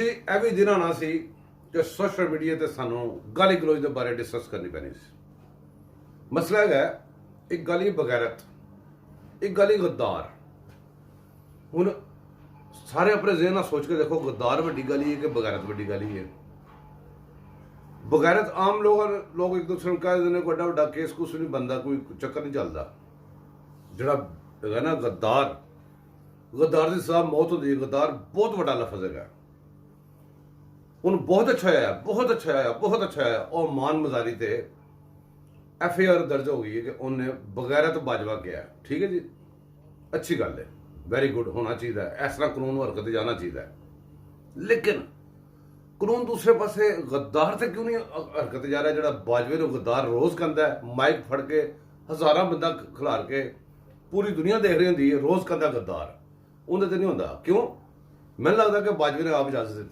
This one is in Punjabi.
ਇਹ ਵੀ ਦਿਨ ਆਉਣਾ ਸੀ ਕਿ ਸੋਸ਼ਲ ਮੀਡੀਆ ਤੇ ਸਾਨੂੰ ਗਾਲੀ ਗਲੋਚ ਦੇ ਬਾਰੇ ਡਿਸਕਸ ਕਰਨੀ ਪੈਣੀ ਸੀ। ਮਸਲਾ ਹੈਗਾ ਇੱਕ ਗਾਲੀ ਬਗੈਰਤ, ਇੱਕ ਗਾਲੀ ਗੱਦਾਰ। ਹੁਣ ਸਾਰੇ ਆਪਣੇ ਜ਼ਿਹਨ ਨਾਲ ਸੋਚ ਕੇ ਦੇਖੋ, ਗੱਦਾਰ ਵੱਡੀ ਗਾਲੀ ਹੈ ਕਿ ਬਗੈਰਤ ਵੱਡੀ ਗਾਲੀ ਹੈ। ਬਗੈਰਤ ਆਮ ਲੋਕ ਇੱਕ ਦੂਸਰੇ ਨੂੰ ਕਹਿ ਦਿੰਦੇ ਨੇ, ਕੋਈ ਵੱਡਾ ਕੇਸ ਕੁਛ ਨਹੀਂ ਬਣਦਾ, ਕੋਈ ਚੱਕਰ ਨਹੀਂ ਚੱਲਦਾ। ਜਿਹੜਾ ਹੈਗਾ ਨਾ ਗੱਦਾਰ, ਗੱਦਾਰ ਦੀ ਸਜ਼ਾ ਮੌਤ ਹੁੰਦੀ ਹੈ। ਗੱਦਾਰ ਬਹੁਤ ਵੱਡਾ ਲਫ਼ਜ਼ ਹੈਗਾ। ਹੁਣ ਬਹੁਤ ਅੱਛਾ ਆਇਆ, ਬਹੁਤ ਅੱਛਾ ਆਇਆ, ਬਹੁਤ ਅੱਛਾ ਆਇਆ। ਉਹ ਮਾਨ ਮਜ਼ਾਰੀ ਤੇ FIR ਦਰਜ ਹੋ ਗਈ ਹੈ ਕਿ ਉਹਨੇ ਬਗੈਰਤ ਬਾਜਵਾ ਕਿਹਾ। ਠੀਕ ਹੈ ਜੀ, ਅੱਛੀ ਗੱਲ ਹੈ, ਵੈਰੀ ਗੁੱਡ, ਹੋਣਾ ਚਾਹੀਦਾ ਹੈ। ਇਸ ਤਰ੍ਹਾਂ ਕਾਨੂੰਨ ਹਰਕਤ ਜਾਣਾ ਚਾਹੀਦਾ ਹੈ। ਲੇਕਿਨ ਕਾਨੂੰਨ ਦੂਸਰੇ ਪਾਸੇ ਗੱਦਾਰ ਤੇ ਕਿਉਂ ਨਹੀਂ ਹਰਕਤ ਜਾ ਰਿਹਾ? ਜਿਹੜਾ ਬਾਜਵੇ ਨੂੰ ਗੱਦਾਰ ਰੋਜ਼ ਕਹਿੰਦਾ ਹੈ, ਮਾਈਕ ਫੜ ਕੇ ਹਜ਼ਾਰਾਂ ਬੰਦਾ ਖਿਲਾਰ ਕੇ ਪੂਰੀ ਦੁਨੀਆ ਦੇਖ ਰਹੀ ਹੁੰਦੀ ਹੈ, ਰੋਜ਼ ਕਹਿੰਦਾ ਗੱਦਾਰ, ਉਹਦੇ ਤੇ ਨਹੀਂ ਹੁੰਦਾ। ਕਿਉਂ? ਮੈਨੂੰ ਲੱਗਦਾ ਕਿ ਬਾਜਵੇ ਨੇ ਆਪ ਇਜਾਜ਼ਤ ਦਿੱਤੀ।